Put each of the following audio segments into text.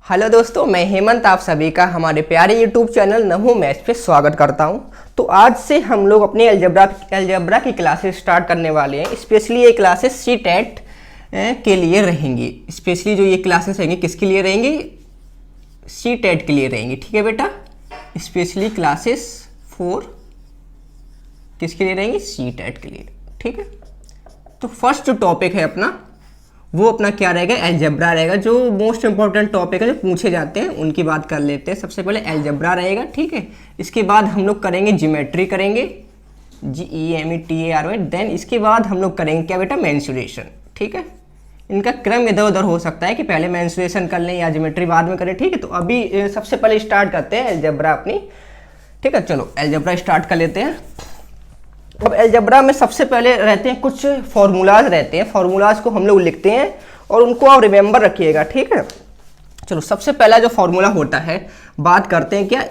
Hello दोस्तों, मैं हेमंत आप सभी का हमारे प्यारे यूट्यूब चैनल नमो मैथ्स पे स्वागत करता हूं। तो आज से हम लोग अपने अलजेब्रा की क्लासेस स्टार्ट करने वाले हैं। स्पेशली ये क्लासेस सी टेट के लिए रहेंगी। स्पेशली जो ये क्लासेस रहेंगी किसके लिए रहेंगी? सी टेट के लिए रहेंगी। ठीक है बेटा, स्पेशली क्लासेस 4 किसके लिए रहेंगी? सी टेट के लिए। ठीक है, तो फर्स्ट जो टॉपिक है अपना वो अपना क्या रहेगा? अलजेब्रा रहेगा। जो मोस्ट इंपॉर्टेंट टॉपिक है जो पूछे जाते हैं उनकी बात कर लेते हैं। सबसे पहले अलजेब्रा रहेगा। ठीक है, इसके बाद हम लोग करेंगे ज्योमेट्री करेंगे, GEMETARY। देन इसके बाद हम लोग करेंगे क्या बेटा? मेंसुरेशन। ठीक है, इनका क्रम इधर उधर हो सकता है कि पहले मेंसुरेशन कर लें या ज्योमेट्री बाद में करें। ठीक है, तो अभी सबसे पहले स्टार्ट करते हैं अलजेब्रा अपनी। ठीक है, चलो अलजेब्रा स्टार्ट कर लेते हैं। अब अलजेब्रा में सबसे पहले रहते हैं कुछ फार्मूलाज रहते हैं। फार्मूलाज को हम लोग लिखते हैं और उनको आप रिमेंबर रखिएगा। ठीक है, चलो सबसे पहला जो फार्मूला होता है बात करते हैं क्या?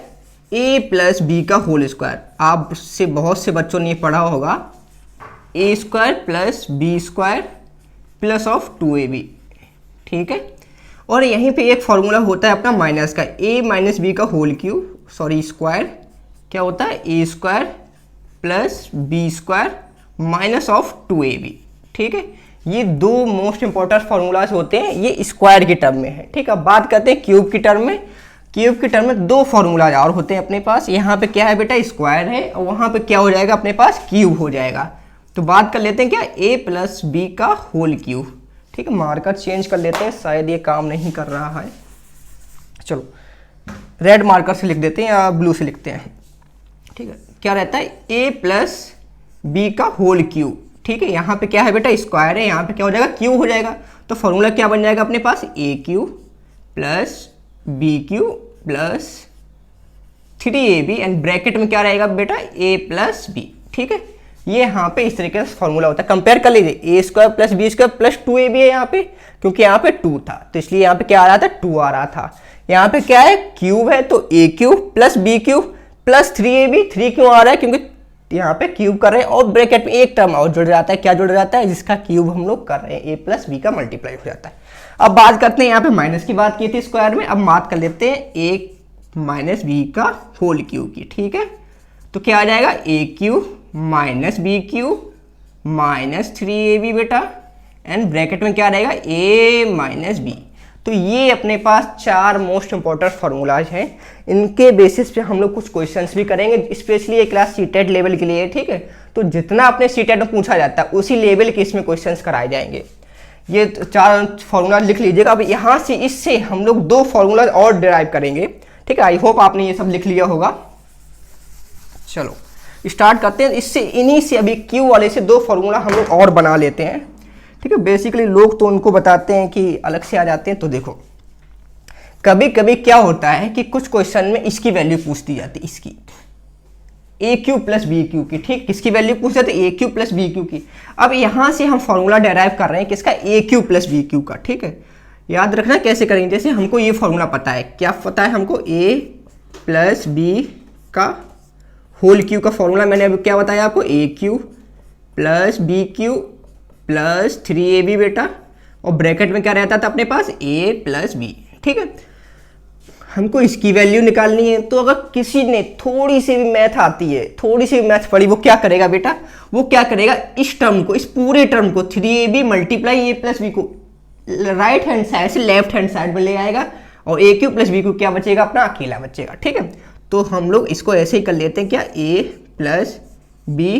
a प्लस बी का होल स्क्वायर। आपसे बहुत से बच्चों ने पढ़ा होगा a square plus B square plus of 2ab। ठीक है, और यहीं पे एक फार्मूला होता है अपना माइनस का, a माइनस बी का होल क्यूब स्क्वायर। क्या होता है? a square plus B square minus of 2ab। ठीक है, ये दो मोस्ट इंपॉर्टेंट फार्मूलाज होते हैं, ये स्क्वायर की टर्म में है। ठीक है, अब बात करते हैं क्यूब की टर्म में। क्यूब की टर्म में दो फार्मूलाज और होते हैं अपने पास। यहाँ पे क्या है बेटा? स्क्वायर है, और वहाँ पे क्या हो जाएगा अपने पास? क्यूब हो जाएगा। तो बात कर लेते हैं क्या? a प्लस बी का होल क्यूब। ठीक है, मार्कर चेंज कर लेते हैं, शायद ये काम नहीं कर रहा है। चलो रेड मार्कर से लिख देते हैं या ब्लू से लिखते हैं। ठीक है, क्या रहता है? a प्लस बी का होल क्यूब। ठीक है, यहाँ पे क्या है बेटा? स्क्वायर है, यहाँ पे क्या हो जाएगा? क्यूब हो जाएगा। तो फॉर्मूला क्या बन जाएगा अपने पास? a cube plus b cube plus 3ab and bracket में क्या रहेगा बेटा? a plus b. ठीक है, ये यहाँ पे इस तरीके से फॉर्मूला होता है। कंपेयर कर लीजिए, a square plus B square plus 2ab है यहाँ पे, क्योंकि यहाँ पे 2 था तो इसलिए यहाँ पे क्या आ रहा था? 2 आ रहा था। यहाँ पे क्या है? क्यूब है तो a cube plus b cube plus 3ab। 3 क्यों आ रहा है? क्योंकि यहाँ पे क्यूब कर रहे हैं और ब्रैकेट में एक टर्म और जुड़ जाता है। क्या जुड़ जाता है? जिसका क्यूब हम लोग कर रहे हैं, a प्लस बी का मल्टीप्लाई हो जाता है। अब बात करते हैं, यहाँ पे माइनस की बात की थी स्क्वायर में, अब बात कर लेते हैं a माइनस बी का होल क्यूब की। ठीक है, तो क्या आ जाएगा? a cube minus b cube minus 3ab बेटा, एंड ब्रैकेट में क्या रहेगा? a minus b. तो ये अपने पास 4 मोस्ट इंपॉर्टेंट फार्मूलाज हैं। इनके बेसिस पे हम लोग कुछ क्वेश्चंस भी करेंगे। स्पेशली ये क्लास सीटेट लेवल के लिए। ठीक है, तो जितना अपने सीटेट में पूछा जाता है उसी लेवल के इसमें क्वेश्चंस कराए जाएंगे। ये 4 फार्मूला लिख लीजिएगा। अब यहाँ से इससे हम लोग 2 फार्मूला और डिराइव करेंगे। ठीक है, आई होप आपने ये सब लिख लिया होगा। चलो स्टार्ट करते हैं। इससे इन्हीं से अभी क्यू वाले से 2 फार्मूला हम लोग और बना लेते हैं। ठीक है, बेसिकली लोग तो उनको बताते हैं कि अलग से आ जाते हैं। तो देखो कभी कभी क्या होता है कि कुछ क्वेश्चन में इसकी वैल्यू पूछ दी जाती है, इसकी a cube plus b cube की। ठीक, किसकी वैल्यू पूछ जाती है? a cube plus b cube की। अब यहाँ से हम फॉर्मूला डेराइव कर रहे हैं किसका? a cube plus b cube का। ठीक है, याद रखना कैसे करेंगे। जैसे हमको ये फॉर्मूला पता है, क्या पता है हमको? a प्लस बी का होल क्यूब का फॉर्मूला मैंने अभी क्या बताया आपको? a cube plus b cube plus 3ab बेटा, और ब्रैकेट में क्या रहता था अपने पास? a plus b. ठीक है, हमको इसकी वैल्यू निकालनी है। तो अगर किसी ने थोड़ी सी भी मैथ आती है, थोड़ी सी भी मैथ पढ़ी, वो क्या करेगा बेटा? वो क्या करेगा? इस टर्म को, इस पूरे टर्म को 3ab multiply a plus b को राइट हैंड साइड से लेफ्ट हैंड साइड में ले आएगा, और a cube plus b cube क्या बचेगा? अपना अकेला बचेगा। ठीक है, तो हम लोग इसको ऐसे ही कर लेते हैं। क्या? a प्लस बी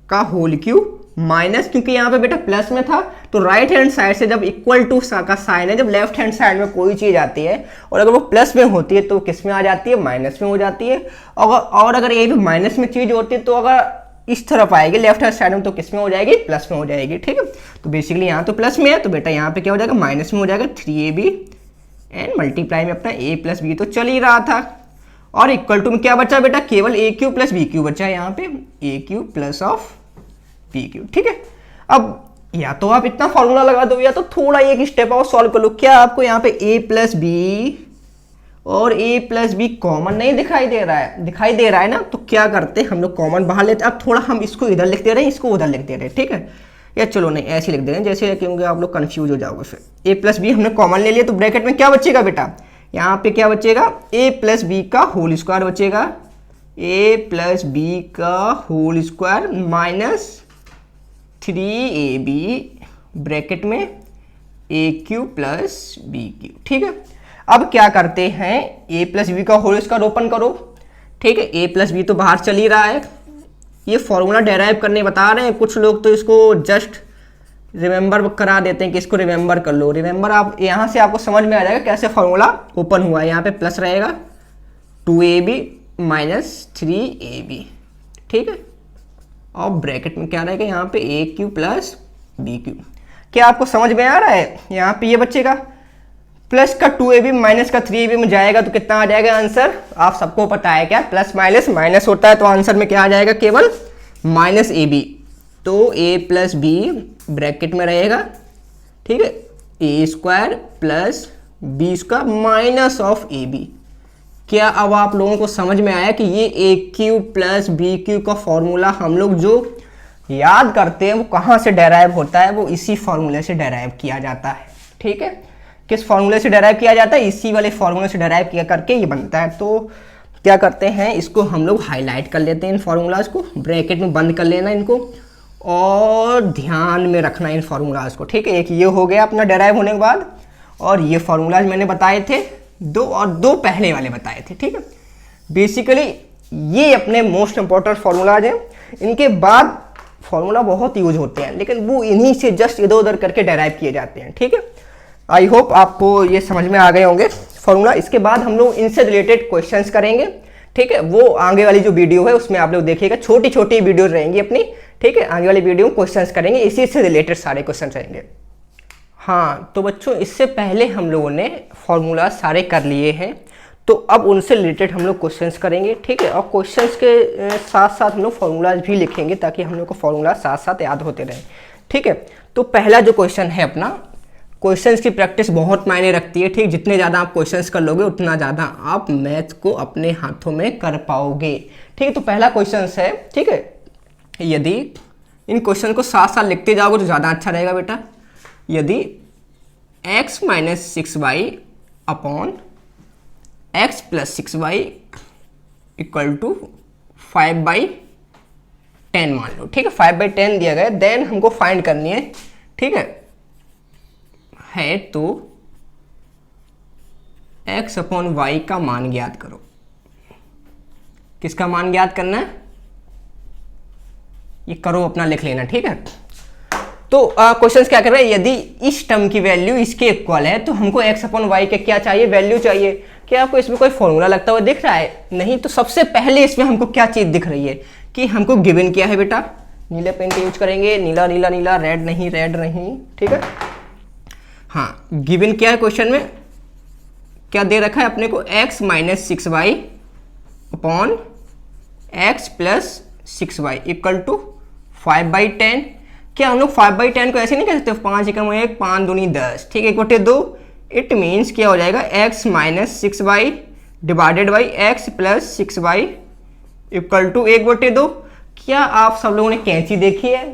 का होल क्यूब माइनस, क्योंकि यहाँ पे बेटा प्लस में था तो राइट हैंड साइड से जब इक्वल टू का साइन है, जब लेफ्ट हैंड साइड में कोई चीज आती है और अगर वो प्लस में होती है तो किस में आ जाती है? माइनस में हो जाती है। और अगर ये भी माइनस में चीज होती है तो अगर इस तरफ आएगी लेफ्ट हैंड साइड में तो किस में हो जाएगी? प्लस में हो जाएगी। ठीक है, तो बेसिकली यहाँ तो प्लस में है तो बेटा यहाँ पे क्या हो जाएगा? माइनस में हो जाएगा 3ab एंड मल्टीप्लाई में अपना a प्लस बी तो चल ही रहा था, और इक्वल टू में क्या बचा बेटा? केवल a cube plus b cube बचा है यहाँ पे, a cube plus of b cube. ठीक है, अब या तो आप इतना फॉर्मूला लगा दो या तो थोड़ा एक स्टेप और सॉल्व कर लो। क्या आपको यहाँ पे a प्लस बी और a प्लस बी कॉमन नहीं दिखाई दे रहा है? दिखाई दे रहा है ना, तो क्या करते हैं हम लोग? कॉमन बाहर लेते हैं। अब थोड़ा हम इसको इधर लिख दे रहे हैं, इसको उधर लिख दे रहे हैं। ठीक है, या चलो नहीं ऐसे लिख देंगे जैसे, क्योंकि आप लोग कंफ्यूज हो जाओगे फिर। ए प्लस बी हमने कॉमन ले लिया तो ब्रैकेट में क्या बचेगा बेटा, यहाँ पे क्या बचेगा, ए प्लस बी का होल स्क्वायर बचेगा, ए प्लस बी का whole square minus 3ab bracket में a cube plus b cube. ठीक है, अब क्या करते हैं, ए प्लस बी का होल स्क्वायर ओपन करो। ठीक है, ए प्लस बी तो बाहर चल ही रहा है, ये फॉर्मूला डेराइव करने बता रहे हैं। कुछ लोग तो इसको जस्ट रिमेंबर करा देते हैं कि इसको रिमेंबर कर लो। रिमेंबर आप यहाँ से आपको समझ में आ जाएगा कैसे फॉर्मूला ओपन हुआ है। यहाँ पे प्लस रहेगा 2ab माइनस 3ab। ठीक है, और ब्रैकेट में क्या रहेगा, यहाँ पे ए क्यू प्लस बी क्यू। क्या आपको समझ में आ रहा है, यहाँ पे ये बचेगा, प्लस का 2ab माइनस का 3ab में जाएगा तो कितना आ जाएगा आंसर, आप सबको पता है क्या, प्लस माइनस माइनस होता है, तो आंसर में क्या आ जाएगा, केवल माइनस ab। तो a प्लस बी ब्रैकेट में रहेगा। ठीक है, a square plus B square minus of a b. क्या अब आप लोगों को समझ में आया कि ये ए क्यू प्लस बी क्यू का फॉर्मूला हम लोग जो याद करते हैं वो कहाँ से डेराइव होता है, वो इसी फॉर्मूले से डेराइव किया जाता है। ठीक है, किस फॉर्मूले से डेराइव किया जाता है, इसी वाले फॉर्मूले से डेराइव किया करके ये बनता है। तो क्या करते हैं, इसको हम लोग हाईलाइट कर लेते हैं, इन फॉर्मूलाज को ब्रैकेट में बंद कर लेना इनको, और ध्यान में रखना इन फॉर्मूलाज को। ठीक है, एक ये हो गया अपना डेराइव होने के बाद, और ये फॉर्मूलाज मैंने बताए थे दो, और दो पहले वाले बताए थे। ठीक है, बेसिकली ये अपने मोस्ट इंपॉर्टेंट फॉर्मूलाज हैं। इनके बाद फॉर्मूला बहुत यूज होते हैं, लेकिन वो इन्हीं से जस्ट इधर उधर करके डेराइव किए जाते हैं। ठीक है, आई होप आपको ये समझ में आ गए होंगे फॉर्मूला। इसके बाद हम लोग इनसे रिलेटेड क्वेश्चंस करेंगे। ठीक है, वो आगे वाली जो वीडियो है उसमें आप लोग देखिएगा, छोटी छोटी वीडियो रहेंगी अपनी। ठीक है, आगे वाली वीडियो में क्वेश्चंस करेंगे, इसी से रिलेटेड सारे क्वेश्चन रहेंगे। हाँ तो बच्चों, इससे पहले हम लोगों ने फॉर्मूला सारे कर लिए हैं, तो अब उनसे रिलेटेड हम लोग क्वेश्चंस करेंगे। ठीक है, और क्वेश्चंस के साथ साथ हम लोग फॉर्मूलाज भी लिखेंगे ताकि हम लोग को फॉर्मूला साथ साथ याद होते रहे। ठीक है, तो पहला जो क्वेश्चन है अपना, क्वेश्चंस की प्रैक्टिस बहुत मायने रखती है। ठीक, जितने ज़्यादा आप क्वेश्चंस कर लोगे उतना ज़्यादा आप मैथ को अपने हाथों में कर पाओगे। ठीक है, तो पहला क्वेश्चन है, ठीक है, यदि इन क्वेश्चन को साथ साथ लिखते जाओगे तो ज़्यादा अच्छा रहेगा बेटा। यदि x minus 6y upon x plus 6y equal to 5/10 मान लो। ठीक है, 5/10 दिया गया, देन हमको फाइंड करनी है। ठीक है तो x अपॉन y का मान ज्ञात करो। किसका मान ज्ञात करना है, ये करो अपना लिख लेना। ठीक है, तो क्वेश्चंस क्या कर रहे हैं, यदि इस टर्म की वैल्यू इसके इक्वल है तो हमको x अपॉन वाई के क्या चाहिए, वैल्यू चाहिए। क्या आपको इसमें कोई फॉर्मूला लगता हुआ दिख रहा है, नहीं। तो सबसे पहले इसमें हमको क्या चीज दिख रही है कि हमको गिवन किया है बेटा, नीले पेन का यूज करेंगे, नीला नीला नीला, रेड नहीं रेड नहीं। ठीक है, हाँ गिवन क्या है, क्वेश्चन में क्या दे रखा है अपने को, x minus 6y upon x plus 6y equal to 5/10। क्या हम लोग 5/10 को ऐसे नहीं कह सकते, 5 एकम 1 5 दूनी 10। ठीक है, 1/2। इट मीन्स क्या हो जाएगा, x minus 6y divided by x plus 6y equal to 1/2। क्या आप सब लोगों ने कैंची देखी है,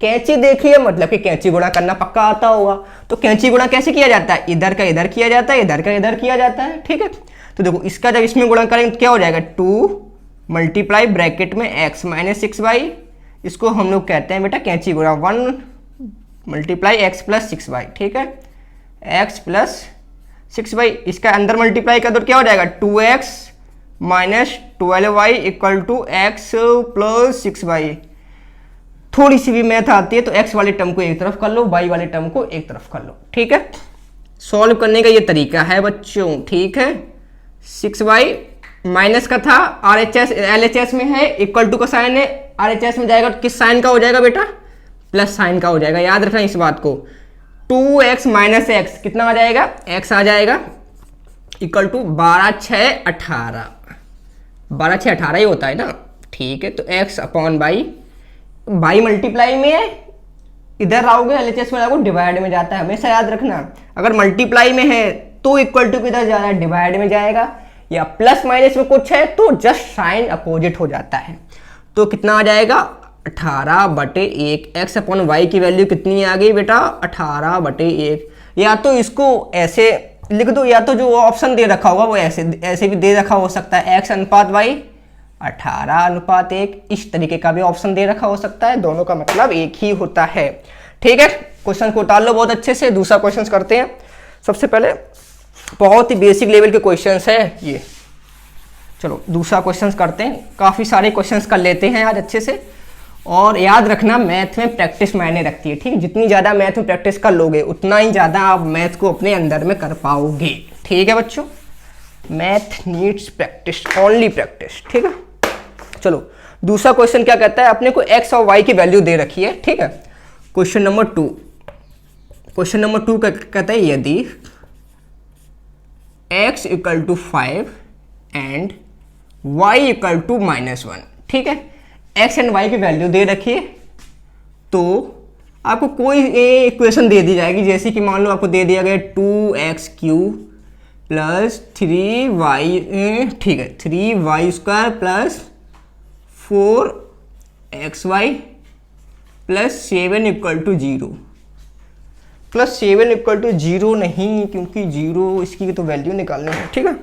कैंची देखी है मतलब कि कैंची गुणा करना पक्का आता होगा। तो कैंची गुणा कैसे किया जाता है, इधर का इधर किया जाता है, इधर का इधर किया जाता है। ठीक है, तो देखो इसका जब इसमें गुणा करेंगे तो क्या हो जाएगा, 2 मल्टीप्लाई ब्रैकेट में x माइनस 6y, इसको हम लोग कहते हैं बेटा कैंची गुणा, 1 मल्टीप्लाई x प्लस 6y। ठीक है, x प्लस 6y, इसका अंदर मल्टीप्लाई कर दो क्या हो जाएगा, 2x minus 12y equal to x plus 6y। थोड़ी सी भी मैथ आती है तो x वाले टर्म को एक तरफ कर लो, y वाले टर्म को एक तरफ कर लो। ठीक है, सॉल्व करने का ये तरीका है बच्चों। ठीक है, 6y माइनस का था, RHS LHS में है, इक्वल टू का साइन है, RHS में जाएगा तो किस साइन का हो जाएगा बेटा, प्लस साइन का हो जाएगा। याद रखना इस बात को। 2x माइनस एक्स कितना आ जाएगा, x आ जाएगा इक्वल टू 12 6 18, 12 6 18 ही होता है ना। ठीक है, तो x अपॉन बाई मल्टीप्लाई में है, इधर आओगे LHS में जाओगे डिवाइड में जाता है, हमेशा याद रखना। अगर मल्टीप्लाई में है तो इक्वल टू किधर जा रहा है, डिवाइड में जाएगा, या प्लस माइनस में कुछ है तो जस्ट साइन अपोजिट हो जाता है। तो कितना आ जाएगा, 18/1 एक्स अपॉन वाई की वैल्यू कितनी आ गई बेटा 18/1। या तो इसको ऐसे लिख दो या तो जो ऑप्शन दे रखा होगा वो ऐसे ऐसे भी दे रखा हो सकता है, x अनुपात y 18/1, इस तरीके का भी ऑप्शन दे रखा हो सकता है, दोनों का मतलब एक ही होता है। ठीक है, क्वेश्चन को उतार लो बहुत अच्छे से। दूसरा क्वेश्चन करते हैं। सबसे पहले बहुत ही बेसिक लेवल के क्वेश्चन है ये। चलो दूसरा क्वेश्चन करते हैं। काफ़ी सारे क्वेश्चन कर लेते हैं आज अच्छे से। और याद रखना मैथ में प्रैक्टिस मायने रखती है। ठीक है, जितनी ज़्यादा मैथ में प्रैक्टिस कर लोगे उतना ही ज़्यादा आप मैथ को अपने अंदर में कर पाओगे। ठीक है बच्चों, math needs practice, only practice. ठीक है, चलो दूसरा क्वेश्चन क्या कहता है, अपने को x और y की वैल्यू दे रखी है। ठीक है, क्वेश्चन नंबर 2 कहता है यदि x = 5 एंड y = -1। ठीक है, x एंड y की वैल्यू दे रखी है तो आपको कोई इक्वेशन दे दी जाएगी, जैसे कि मान लो आपको दे दिया गया 2x³ + 3y, ठीक है 3y² + 4xy + 7 = 0। प्लस 7 = 0 नहीं, क्योंकि 0 इसकी तो वैल्यू निकालनी है। ठीक है,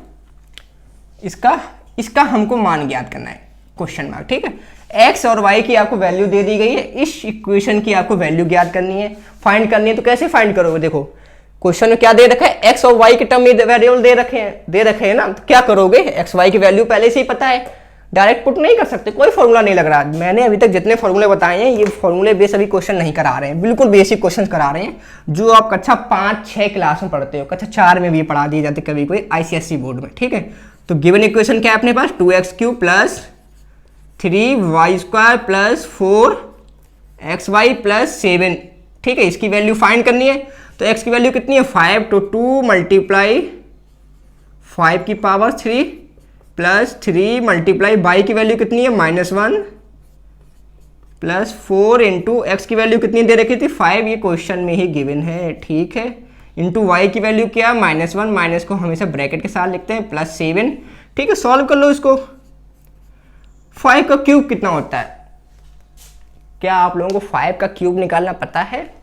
इसका हमको मान ज्ञात करना है, क्वेश्चन मार्क। ठीक है, x और y की आपको वैल्यू दे दी गई है, इस इक्वेशन की आपको वैल्यू ज्ञात करनी है, फाइंड करनी है। तो कैसे फाइंड करोगे, देखो क्वेश्चन में क्या दे रखा है, x और y के टर्म में वेरिएबल दे रखे हैं ना। तो क्या करोगे, x y की वैल्यू पहले से ही पता है, डायरेक्ट पुट नहीं कर सकते, कोई फॉर्मूला नहीं लग रहा। मैंने अभी तक जितने फॉर्मूले बताए हैं ये फॉर्मूले बेस अभी क्वेश्चन नहीं करा रहे हैं, बिल्कुल बेसिक क्वेश्चन करा रहे हैं जो आप कक्षा 5-6 क्लास में पढ़ते हो, कक्षा 4 में भी पढ़ा दिए जाते कभी कोई ICSE बोर्ड में। ठीक है, तो गिवन इक्वेशन क्या है अपने पास, 2x³ + 3y² + 4xy + 7। ठीक है, इसकी वैल्यू फाइंड करनी है। तो x की वैल्यू कितनी है 5, तो 2 × 5³ + 3 × y की वैल्यू कितनी है -1 + 4 × x की वैल्यू कितनी दे रखी थी 5, ये क्वेश्चन में ही गिवन है। ठीक है, इंटू y की वैल्यू क्या -1, माइनस को हमेशा ब्रैकेट के साथ लिखते हैं, +7। ठीक है, सॉल्व कर लो इसको। 5 का क्यूब कितना होता है, क्या आप लोगों को 5 का क्यूब निकालना पता है?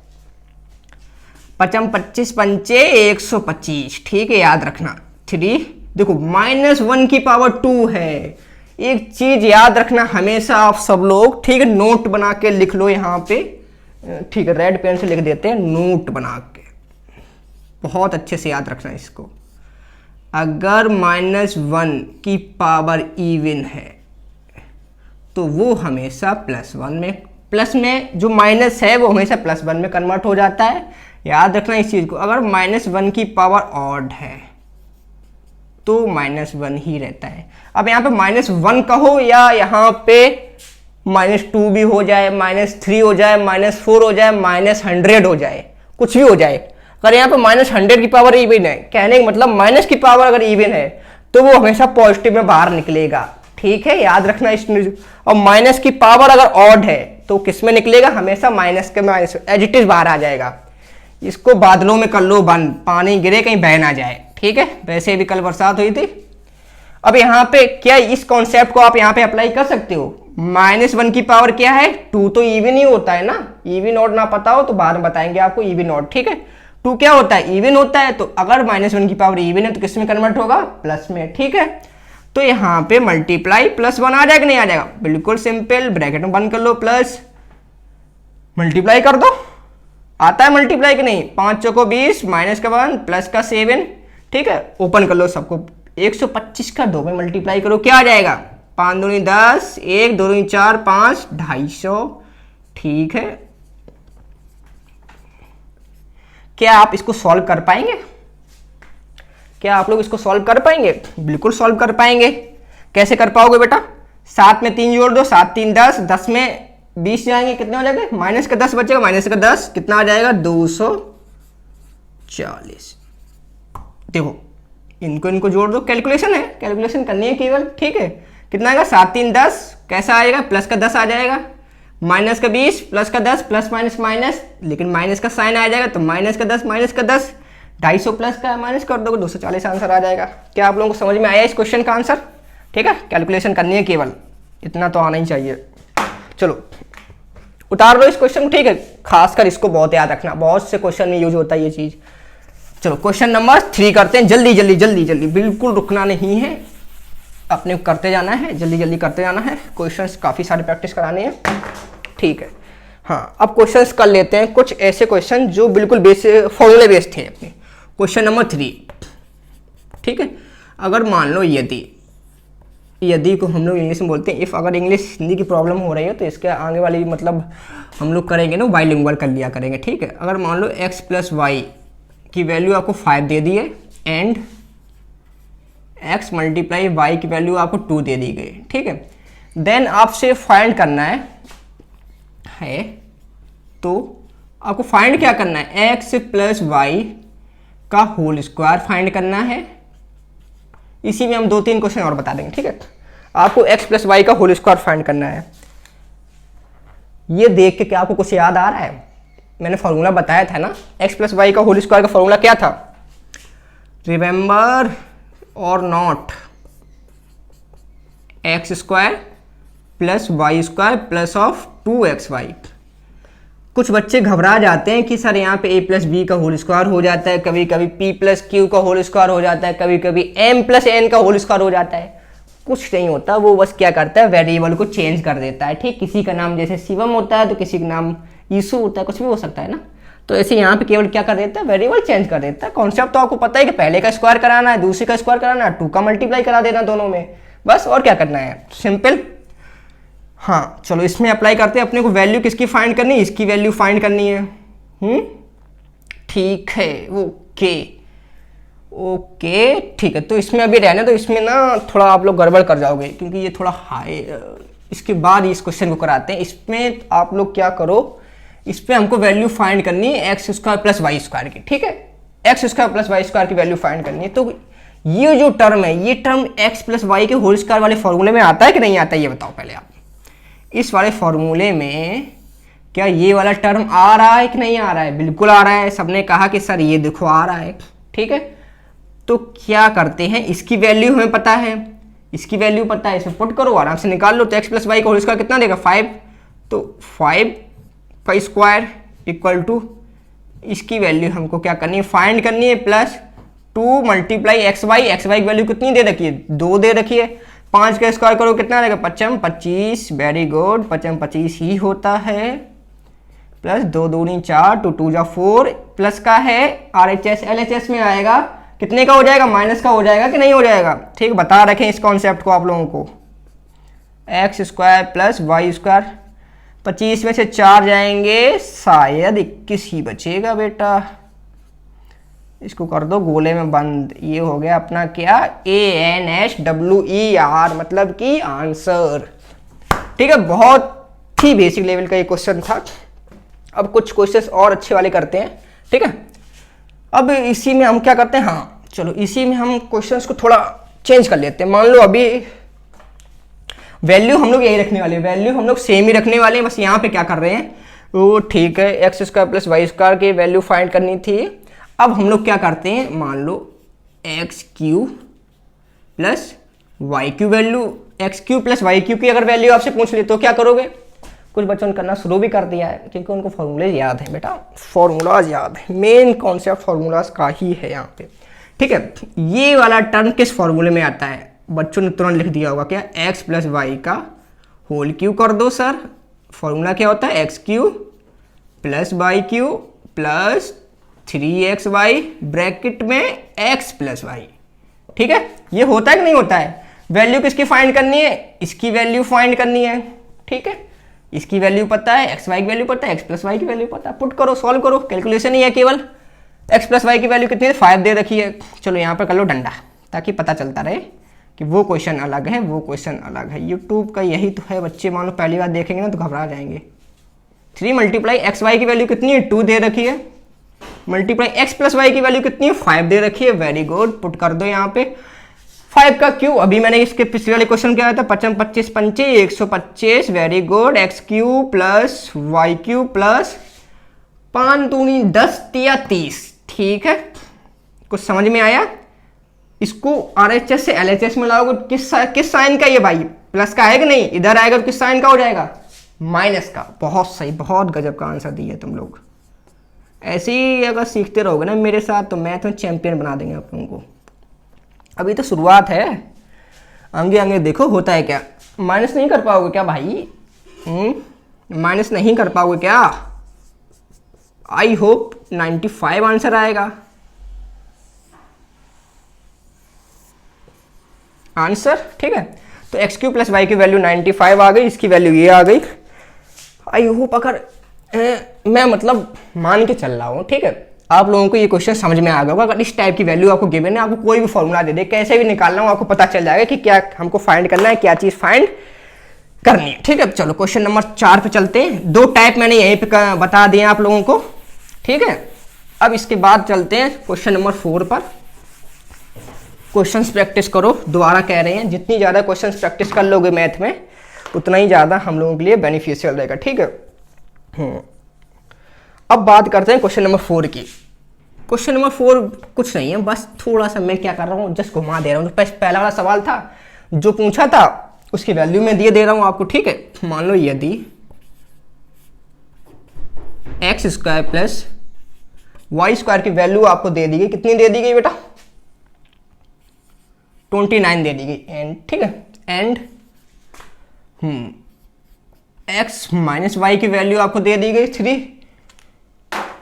5 25 पंचे 125। ठीक है, याद रखना 3, देखो -1² है। एक चीज याद रखना हमेशा आप सब लोग, ठीक है, नोट बना के लिख लो यहाँ पे। ठीक है, रेड पेन से लिख देते हैं, नोट बना के, बहुत अच्छे से याद रखना इसको। अगर -1 इवन है तो वो हमेशा +1 में, प्लस में जो माइनस है वो हमेशा +1 में कन्वर्ट हो जाता है। याद रखना इस चीज को। अगर -1 ऑड है तो -1 ही रहता है। अब यहाँ पे -1 कहो या यहाँ पे -2 भी हो जाए, -3 हो जाए, -4 हो जाए, -100 हो जाए, कुछ भी हो जाए। अगर यहाँ पे -100 इवन है, कहने का मतलब माइनस की पावर अगर इवन है तो वो हमेशा पॉजिटिव में बाहर निकलेगा। ठीक है, याद रखना इस। और माइनस की पावर अगर ऑड है तो किस में निकलेगा, हमेशा माइनस के माइनस, एज इट इज बाहर आ जाएगा। इसको बादलों में कर लो बंद, पानी गिरे कहीं बह ना जाए। ठीक है, वैसे भी कल बरसात हुई थी। अब यहाँ पे क्या इस कॉन्सेप्ट को आप यहाँ पे अप्लाई कर सकते हो। -1 की पावर क्या है 2, तो इवन ही होता है ना। इवन ऑड ना पता हो तो बाद में बताएंगे आपको इवन ऑड। ठीक है, 2 क्या होता है, इवन होता है। तो अगर -1 की पावर इवन है तो किस में कन्वर्ट होगा, प्लस में। ठीक है, तो यहाँ पे मल्टीप्लाई +1 आ जाएगा, नहीं आ जाएगा, बिल्कुल सिंपल, ब्रैकेट में बंद कर लो, प्लस मल्टीप्लाई कर दो। आता है मल्टीप्लाई कि नहीं, 5 चौको 20, माइनस का 1 प्लस का 7। ठीक है, ओपन कर लो सबको, 125 का 2 में मल्टीप्लाई करो, क्या आ जाएगा 5 दूनी 10, 1 2 दूनी 4, 5, 250। ठीक है, क्या आप इसको सॉल्व कर पाएंगे? क्या आप लोग इसको सॉल्व कर पाएंगे? बिल्कुल सॉल्व कर पाएंगे। कैसे कर पाओगे बेटा, 7 में 3 जोड़ दो, 7 3 10, 10 में 20 जाएंगे, कितने हो जाएंगे, माइनस का 10 बचेगा, माइनस का 10 कितना आ जाएगा 240। देखो इनको जोड़ दो, कैलकुलेशन है, कैलकुलेशन करनी है केवल। ठीक है, कितना आएगा 7 3 10, कैसा आएगा, प्लस का 10 आ जाएगा, माइनस का 20 प्लस का 10, प्लस माइनस माइनस, लेकिन माइनस का साइन आ जाएगा तो माइनस का 10 250 प्लस का माइनस कर दोगे 240 आंसर आ जाएगा। क्या आप लोगों को समझ में आया इस क्वेश्चन का आंसर? ठीक है, कैलकुलेशन करनी है केवल, इतना तो आना ही चाहिए। चलो उतार लो इस क्वेश्चन को, ठीक है। खासकर इसको बहुत याद रखना, बहुत से क्वेश्चन में यूज होता है ये चीज। चलो क्वेश्चन नंबर 3 करते हैं, जल्दी जल्दी जल्दी जल्दी, बिल्कुल रुकना नहीं है, अपने करते जाना है, जल्दी जल्दी करते जाना है। क्वेश्चंस काफ़ी सारे प्रैक्टिस कराने हैं, ठीक है। हाँ, अब क्वेश्चंस कर लेते हैं कुछ ऐसे क्वेश्चन जो बिल्कुल फॉर्मूले बेस्ड थे अपने। क्वेश्चन नंबर 3, ठीक है। अगर मान लो यदि को हम लोग इंग्लिश में बोलते हैं इफ़, अगर इंग्लिश हिंदी की प्रॉब्लम हो रही है तो इसके आगे वाली मतलब हम लोग करेंगे ना बाइलिंगुअल कर लिया करेंगे, ठीक है। अगर मान लो x + y की वैल्यू आपको 5 दे दी है एंड x × y की वैल्यू आपको 2 दे दी गई, ठीक है। देन आपसे फाइंड करना है तो आपको फाइंड क्या करना है, x + y का होल स्क्वायर फाइंड करना है। इसी में हम 2-3 क्वेश्चन और बता देंगे, ठीक है। आपको x + y का होल स्क्वायर फाइंड करना है। ये देख के क्या आपको कुछ याद आ रहा है? मैंने फॉर्मूला बताया था ना, x + y का होल स्क्वायर का फॉर्मूला क्या था? रिमेंबर और नॉट, x² + y² + 2xy। कुछ बच्चे घबरा जाते हैं कि सर यहाँ पे a + b का होल स्क्वायर हो जाता है, कभी कभी p + q का होल स्क्वायर हो जाता है, कभी कभी m + n का होल स्क्वायर हो जाता है। कुछ नहीं होता, वो बस क्या करता है, वेरिएबल को चेंज कर देता है, ठीक। किसी का नाम जैसे शिवम होता है तो किसी का नाम यीशु होता है, कुछ भी हो सकता है ना। तो ऐसे यहाँ पे केवल क्या कर देता है, वेरिएबल चेंज कर देता है। कॉन्सेप्ट तो आपको पता है कि पहले का स्क्वायर कराना है, दूसरे का स्क्वायर कराना है, 2 का मल्टीप्लाई करा देना दोनों में, बस। और क्या करना है, सिंपल। हाँ चलो इसमें अप्लाई करते हैं। अपने को वैल्यू किसकी फाइंड करनी है, इसकी वैल्यू फाइंड करनी है। ठीक है, ओके ठीक है। तो इसमें अभी रहने तो इसमें ना थोड़ा आप लोग गड़बड़ कर जाओगे, क्योंकि ये थोड़ा हाई, इसके बाद इस क्वेश्चन को कराते हैं। इसमें आप लोग क्या करो, इस पर हमको वैल्यू फाइंड करनी है x² + y² की, ठीक है। x² + y² की वैल्यू फाइंड करनी है। तो ये जो टर्म है, ये टर्म x + y के होल स्क्वायर वाले फॉर्मूले में आता है कि नहीं आता है, ये बताओ पहले आप। इस वाले फॉर्मूले में क्या ये वाला टर्म आ रहा है कि नहीं आ रहा है? बिल्कुल आ रहा है। सबने कहा कि सर ये देखो आ रहा है, ठीक है। तो क्या करते हैं, इसकी वैल्यू हमें पता है, इसकी वैल्यू पता है, इसमें पुट करो, आराम से निकाल लो। तो x + y का होल स्क्वायर कितना देगा, 5। तो 5 का स्क्वायर = इसकी वैल्यू हमको क्या करनी है, फाइंड करनी है, +2 × xy की वैल्यू कितनी दे रखी है, 2 दे रखी है। 5 का स्क्वायर करो कितना रहेगा, 5 × 25, वेरी गुड, 5 × 25 ही होता है। +2 × 2 = 4, 2 × 2 = 4, प्लस का है RHS LHS में आएगा, कितने का हो जाएगा, माइनस का हो जाएगा कि नहीं हो जाएगा, ठीक। बता रखें इस कॉन्सेप्ट को आप लोगों को। x² + y², 25 में से 4 जाएंगे, शायद 21 ही बचेगा बेटा। इसको कर दो गोले में बंद। ये हो गया अपना क्या, ANSWER, मतलब कि आंसर, ठीक है। बहुत ही बेसिक लेवल का ये क्वेश्चन था। अब कुछ क्वेश्चंस और अच्छे वाले करते हैं, ठीक है। अब इसी में हम क्या करते हैं, हाँ चलो इसी में हम क्वेश्चंस को थोड़ा चेंज कर लेते हैं। मान लो अभी वैल्यू हम लोग यही रखने वाले हैं, वैल्यू हम लोग सेम ही रखने वाले हैं, बस यहाँ पे क्या कर रहे हैं, वो ठीक है, x² + y² की वैल्यू फाइंड करनी थी। अब हम लोग क्या करते हैं, मान लो x³ + y³ value, x³ + y³ की अगर वैल्यू आपसे पूछ ले तो क्या करोगे। कुछ बच्चों ने करना शुरू भी कर दिया है, क्योंकि उनको फॉर्मूले याद है बेटा, फॉर्मूलाज याद है, मेन कॉन्सेप्ट फॉर्मूलाज का ही है यहाँ पे, ठीक है। ये वाला टर्म किस फॉर्मूले में आता है, बच्चों ने तुरंत लिख दिया होगा, क्या, x + y का होल क्यू कर दो सर। फॉर्मूला क्या होता है, x³ + y³ + 3xy ब्रैकेट में x + y, ठीक है। ये होता है कि नहीं होता है। वैल्यू किसकी फाइंड करनी है, इसकी वैल्यू फाइंड करनी है, ठीक है। इसकी वैल्यू पता है, x y की वैल्यू पता है, x + y की वैल्यू पता है। पुट करो, सॉल्व करो, कैलकुलेशन ही है केवल। x + y की वैल्यू कितनी है, 5 दे रखी है। चलो यहाँ पर कर लो डंडा, ताकि पता चलता रहे कि वो क्वेश्चन अलग है, वो क्वेश्चन अलग है। यूट्यूब का यही तो है, बच्चे मान लो पहली बार देखेंगे ना तो घबरा जाएंगे। 3 × x y की वैल्यू कितनी है, 2 दे रखी है, मल्टीप्लाई x + y की वैल्यू कितनी है, 5 दे रखी है। वेरी गुड, पुट कर दो यहाँ पे। 5 का क्यू, अभी मैंने इसके पिछले वाले क्वेश्चन क्या आया था, 5 × 25 = 125, वेरी गुड। x³ + y³ + 5 दूनी 10 या 30, ठीक है। कुछ समझ में आया। इसको RHS से LHS में लाओगे, किस साइन का ये भाई, प्लस का है कि नहीं, इधर आएगा तो किस साइन का हो जाएगा, माइनस का। बहुत सही, बहुत गजब का आंसर दिया तुम लोग। ऐसे ही अगर सीखते रहोगे ना मेरे साथ तो मैथ में चैंपियन बना देंगे आप लोगों को। अभी तो शुरुआत है, आगे आगे देखो होता है क्या। माइनस नहीं कर पाओगे क्या भाई? माइनस नहीं कर पाओगे क्या? आई होप 95 आंसर आएगा। आंसर ठीक है। तो एक्स क्यू प्लस वाई की वैल्यू 95 आ गई, इसकी वैल्यू ये आ गई। आई होप अगर मैं मतलब मान के चल रहा हूँ, ठीक है, आप लोगों को ये क्वेश्चन समझ में आ गया होगा। अगर इस टाइप की वैल्यू आपको गिवन है, आपको कोई भी फॉर्मूला दे दे, कैसे भी निकालना हो, आपको पता चल जाएगा कि क्या हमको फाइंड करना है, क्या चीज़ फाइंड करनी है। ठीक है, चलो क्वेश्चन नंबर 4 पे चलते हैं। 2 टाइप मैंने यहीं पे बता दिए आप लोगों को, ठीक है। अब इसके बाद चलते हैं क्वेश्चन नंबर 4 पर। क्वेश्चंस प्रैक्टिस करो, दोबारा कह रहे हैं, जितनी ज़्यादा क्वेश्चंस प्रैक्टिस कर लोगे मैथ में उतना ही ज़्यादा हम लोगों के लिए बेनिफिशियल रहेगा, ठीक है। अब बात करते हैं क्वेश्चन नंबर 4 की। क्वेश्चन नंबर 4 कुछ नहीं है, बस थोड़ा सा मैं क्या कर रहा हूँ, जस्ट घुमा दे रहा हूँ। तो पहला वाला सवाल था जो पूछा था उसकी वैल्यू मैं दे रहा हूँ आपको, ठीक है। मान लो यदि x square plus y square की वैल्यू आपको दे दी गई, कितनी दे दी गई बेटा? 29 दे दी गई। एंड ठीक है, एंड एक्स माइनस वाई की वैल्यू आपको दे दी गई 3,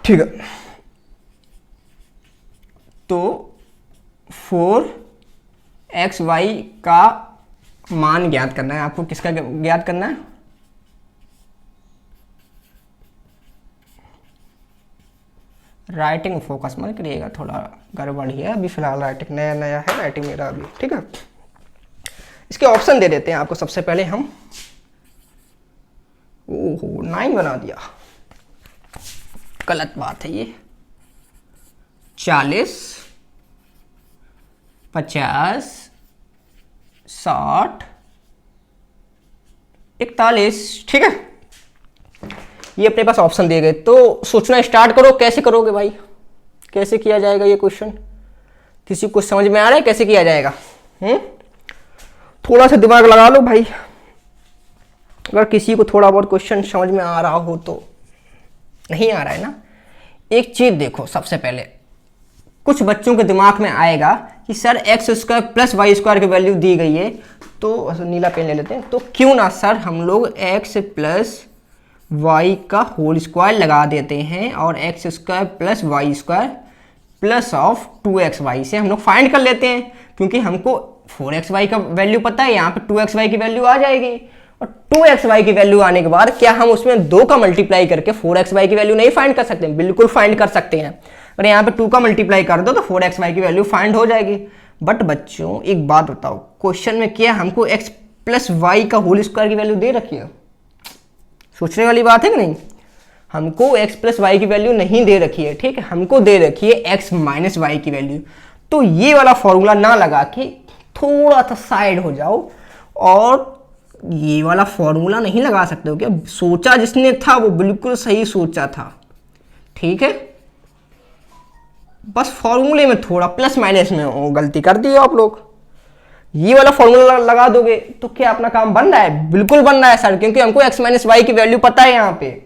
ठीक है। तो 4xy का मान ज्ञात करना है आपको। किसका ज्ञात करना है? राइटिंग फोकस मत करिएगा, थोड़ा गड़बड़ ही है अभी फिलहाल, राइटिंग नया नया है राइटिंग मेरा अभी, ठीक है। इसके ऑप्शन दे देते हैं आपको। सबसे पहले हम, ओहो 9 बना दिया, गलत बात है ये। 40, 50, 60, 41, ठीक है। ये अपने पास ऑप्शन दिए गए, तो सोचना स्टार्ट करो। कैसे करोगे भाई, कैसे किया जाएगा ये क्वेश्चन? किसी को समझ में आ रहा है कैसे किया जाएगा? थोड़ा सा दिमाग लगा लो भाई, अगर किसी को थोड़ा बहुत क्वेश्चन समझ में आ रहा हो तो। नहीं आ रहा है ना? एक चीज देखो, सबसे पहले कुछ बच्चों के दिमाग में आएगा कि sir x square plus y square की वैल्यू दी गई है, तो नीला पेन ले लेते हैं, तो क्यों ना सर हम लोग एक्स प्लस वाई का होल स्क्वायर लगा देते हैं और x square plus y square plus of 2xy से हम लोग फाइंड कर लेते हैं, क्योंकि हमको 4xy का वैल्यू पता है, यहाँ पे 2xy की वैल्यू आ जाएगी। और 2xy की वैल्यू आने के बाद क्या हम उसमें 2 का मल्टीप्लाई करके 4xy की वैल्यू नहीं फाइंड कर सकते? बिल्कुल फाइंड कर सकते हैं। अगर यहाँ पे 2 का मल्टीप्लाई कर दो तो 4xy की वैल्यू फाइंड हो जाएगी। बट बच्चों एक बात बताओ, क्वेश्चन में क्या हमको x प्लस वाई का होल स्क्वायर की वैल्यू दे रखी है? सोचने वाली बात है कि नहीं? हमको x प्लस वाई की वैल्यू नहीं दे रखी है, ठीक है, हमको दे रखी है x माइनस वाई की वैल्यू। तो ये वाला फॉर्मूला ना लगा के थोड़ा सा साइड हो जाओ, और ये वाला फॉर्मूला नहीं लगा सकते हो क्या? सोचा जिसने था वो बिल्कुल सही सोचा था, ठीक है, बस फॉर्मूले में थोड़ा प्लस माइनस में गलती कर दी आप लोग। ये वाला फॉर्मूला लगा दोगे तो क्या अपना काम बन रहा है? बिल्कुल बन रहा है सर, क्योंकि हमको x माइनस वाई की वैल्यू पता है यहाँ पे,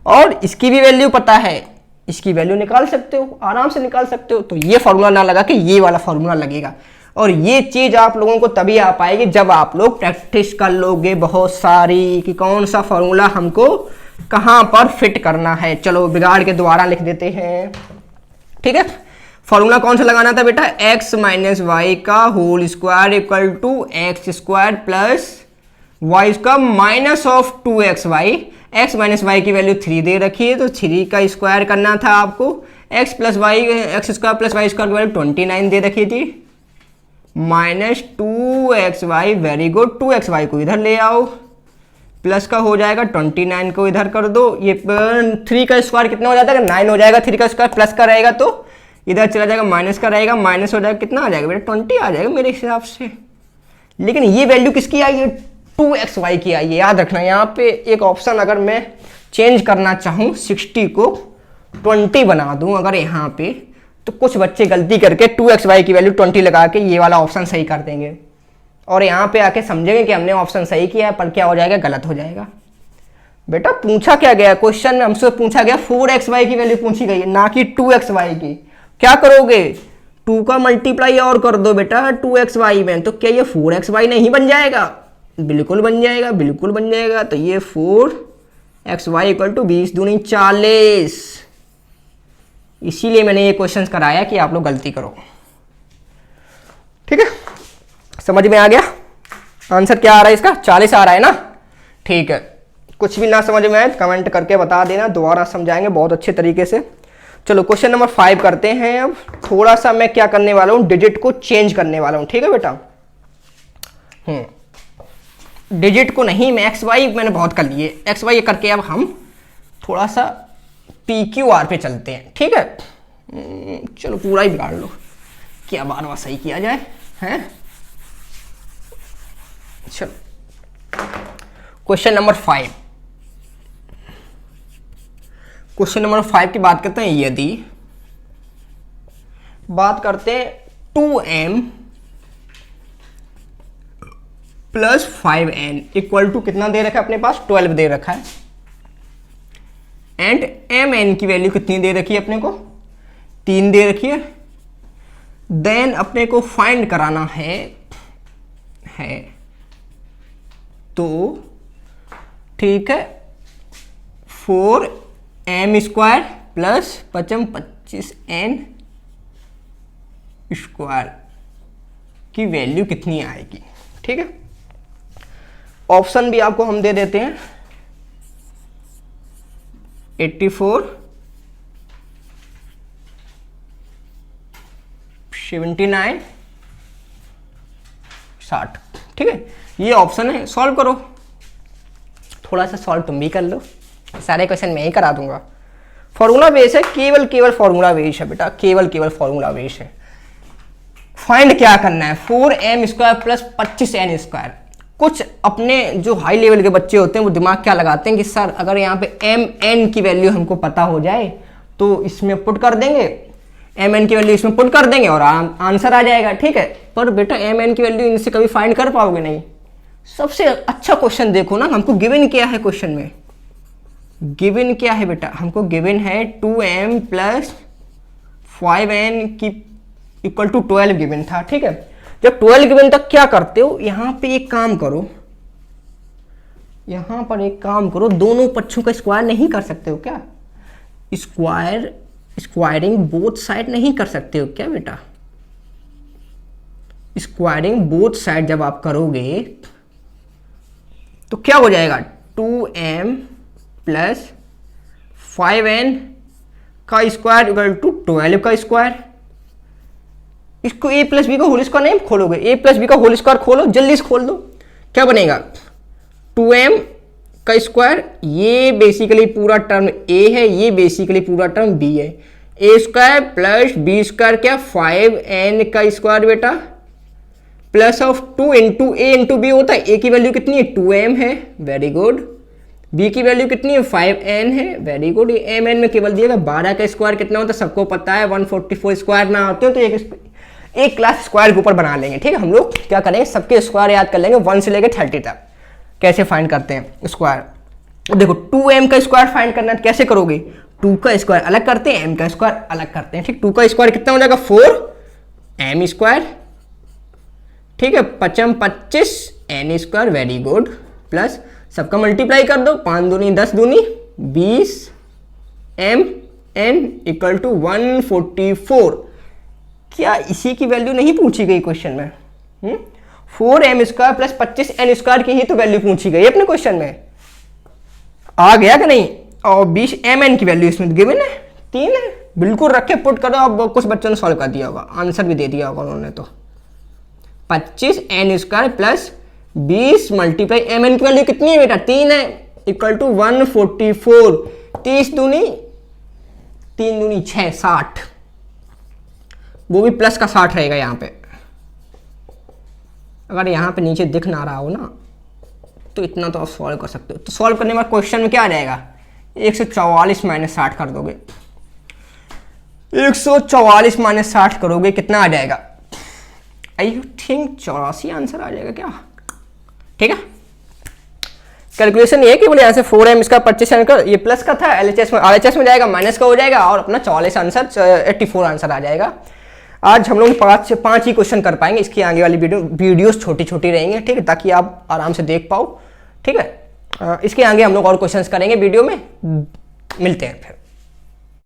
और इसकी भी वैल्यू पता है, इसकी वैल्यू निकाल सकते हो, आराम से निकाल सकते हो। तो ये फॉर्मूला ना लगा के ये वाला फॉर्मूला लगेगा, और ये चीज आप लोगों को तभी आ पाएगी जब आप लोग प्रैक्टिस कर लोगे बहुत सारी, कि कौन सा फॉर्मूला हमको कहाँ पर फिट करना है। चलो बिगाड़ के दोबारा लिख देते हैं, ठीक है। फॉर्मूला कौन सा लगाना था बेटा? x माइनस वाई का whole square equal to x square plus y square minus of 2xy। x minus y की वैल्यू 3 दे रखी है, तो 3 का स्क्वायर करना था आपको। x plus y, x square plus y square की वैल्यू 29 दे रखी थी, minus 2xy, very good. 2xy को इधर ले आओ, प्लस का हो जाएगा, 29 को इधर कर दो। ये 3 का स्क्वायर कितना हो जाता है? 9 हो जाएगा। 3 का स्क्वायर प्लस का रहेगा तो इधर चला जाएगा, माइनस का रहेगा, माइनस हो जाएगा, कितना आ जाएगा बेटा? 20 आ जाएगा मेरे हिसाब से। लेकिन ये वैल्यू किसकी आई है? 2xy की आई है, याद रखना। यहाँ पे एक ऑप्शन अगर मैं चेंज करना चाहूँ, 60 को 20 बना दूँ अगर यहाँ पे, तो कुछ बच्चे गलती करके 2xy की वैल्यू 20 लगा के ये वाला ऑप्शन सही कर देंगे, और यहाँ पे आके समझेंगे कि हमने ऑप्शन सही किया है, पर क्या हो जाएगा? गलत हो जाएगा। बेटा पूछा क्या गया क्वेश्चन में, हमसे पूछा गया 4xy की वैल्यू पूछी गई है, ना कि 2xy की। क्या करोगे, 2 का मल्टीप्लाई और कर दो बेटा 2xy में, तो क्या ये 4xy नहीं बन जाएगा? बिल्कुल बन जाएगा, बिल्कुल बन जाएगा। तो ये 4xy इक्वल टू 20 दूनी 40। इसीलिए मैंने ये क्वेश्चन कराया कि आप लोग गलती करो। ठीक है, समझ में आ गया? आंसर क्या आ रहा है इसका? 40 आ रहा है ना? ठीक है, कुछ भी ना समझ में आए कमेंट करके बता देना, दोबारा समझाएंगे बहुत अच्छे तरीके से। चलो क्वेश्चन नंबर 5 करते हैं। अब थोड़ा सा मैं क्या करने वाला हूं, डिजिट को चेंज करने वाला हूं। ठीक है बेटा, डिजिट को नहीं, मैं एक्स वाई मैंने बहुत कर लिए, एक्स वाई करके अब हम थोड़ा सा पी क्यू आर पे चलते हैं। ठीक है, चलो पूरा ही बिगाड़ लो, क्या बार बार सही किया जाए हैं। चलो क्वेश्चन नंबर 5, क्वेश्चन नंबर 5 की बात करते हैं। यदि बात करते हैं 2m plus 5n equal to कितना दे रखा है अपने पास? 12 दे रखा है। एंड mn की वैल्यू कितनी दे रखी है अपने को? 3 दे रखी है। देन अपने को फाइंड कराना है तो ठीक है 4m square plus 25n square की वैल्यू कितनी आएगी? ठीक है, ऑप्शन भी आपको हम दे देते हैं 84, 79, 60। ठीक है, ये ऑप्शन है, सॉल्व करो। थोड़ा सा सॉल्व तुम भी कर लो, सारे क्वेश्चन मैं ही करा दूंगा। फॉर्मूला बेस है, केवल फॉर्मूला बेस है बेटा, केवल फॉर्मूला बेस है। फाइंड क्या करना है? 4m square plus 25n square. कुछ अपने जो हाई लेवल के बच्चे होते हैं वो दिमाग क्या लगाते हैं कि सर अगर यहाँ पे mn की वैल्यू हमको पता हो जाए तो इसमें पुट कर देंगे, mn की वैल्यू इसमें पुट कर देंगे और आंसर आ जाएगा। ठीक है, पर बेटा mn की वैल्यू इनसे कभी फाइंड कर पाओगे नहीं। सबसे अच्छा क्वेश्चन देखो ना, हमको गिवन क्या है क्वेश्चन में? गिवन क्या है बेटा? हमको गिवन है 2m प्लस 5n की इक्वल टू 12 गिवन था। ठीक है, जब 12 गिवन तक क्या करते हो, यहां पे एक काम करो, यहां पर एक काम करो, दोनों पक्षों का स्क्वायर नहीं कर सकते हो क्या? स्क्वायरिंग बोथ साइड नहीं कर सकते हो क्या बेटा? स्क्वायरिंग बोथ साइड जब आप करोगे तो क्या हो जाएगा? 2m प्लस 5n का स्क्वायर इक्वल टू 12 का स्क्वायर। इसको a प्लस बी का होल स्क्वायर नहीं खोलोगे, a प्लस बी का होल स्क्वायर खोलो, जल्दी से खोल दो। क्या बनेगा? 2m का स्क्वायर, ये बेसिकली पूरा टर्म a है, ये बेसिकली पूरा टर्म b है। a square plus b square क्या? 5n का स्क्वायर बेटा, plus of 2 into a into b होता है। a की वैल्यू कितनी है? 2m है, वेरी गुड। b की वैल्यू कितनी है? 5n है, वेरी गुड। ये mn में केवल दिएगा। 12 का स्क्वायर कितना होता है सबको पता है, 144 स्क्वायर ना होते हो तो एक क्लास स्क्वायर के ऊपर बना लेंगे। ठीक है, हम लोग क्या करेंगे, सबके स्क्वायर याद कर लेंगे 1 से लेकर 30 तक। कैसे फाइंड करते हैं स्क्वायर? देखो 2m का स्क्वायर फाइंड करना है, कैसे करोगे? 2 का स्क्वायर अलग करते हैं, m का स्क्वायर अलग करते हैं। ठीक, 2 का स्क्वायर कितना हो जाएगा? 4m square. ठीक है, 25 n square, very good. Plus सबका मल्टीप्लाई कर दो, 5 दूनी 10 दूनी 20 m n इक्वल टू 144। क्या इसी की वैल्यू नहीं पूछी गई क्वेश्चन में? 4m square plus 25n square की ही तो वैल्यू पूछी गई अपने क्वेश्चन में। आ गया कि नहीं? और 20 mn की वैल्यू इसमें गिवन है, 3 है। बिल्कुल रखे, पुट करो। अब कुछ बच्चों ने सॉल्व कर दिया होगा, आंसर भी दे दिया होगा उन्होंने। तो 25n square plus 20 multiply mn की वैल्यू कितनी है बेटा? 3 है, इक्वल टू 144। 30 दूनी 3 दूनी 6, 60। वो भी प्लस का 60 रहेगा यहाँ पे। अगर यहाँ पे नीचे दिख ना रहा हो ना तो इतना तो आप सॉल्व कर सकते हो। तो सॉल्व करने के बाद क्वेश्चन में क्या आ जाएगा? 144 माइनस 60 कर दोगे, 144 माइनस 60 करोगे, कितना आ जाएगा? आई थिंक 84 आंसर आ जाएगा क्या? ठीक है, कैलकुलेशन ये है कि बोले यहाँ से 4m इसका 25 का ये प्लस का था, LHS में RHS में जाएगा माइनस का हो जाएगा और अपना 44 आंसर 84 आंसर आ जाएगा। आज हम लोग 5 से 5 ही क्वेश्चन कर पाएंगे, इसकी आगे वाली वीडियोस छोटी छोटी रहेंगे, ठीक है, ताकि आप आराम से देख पाओ, ठीक है। इसके आगे हम लोग और क्वेश्चंस करेंगे वीडियो में, मिलते हैं फिर।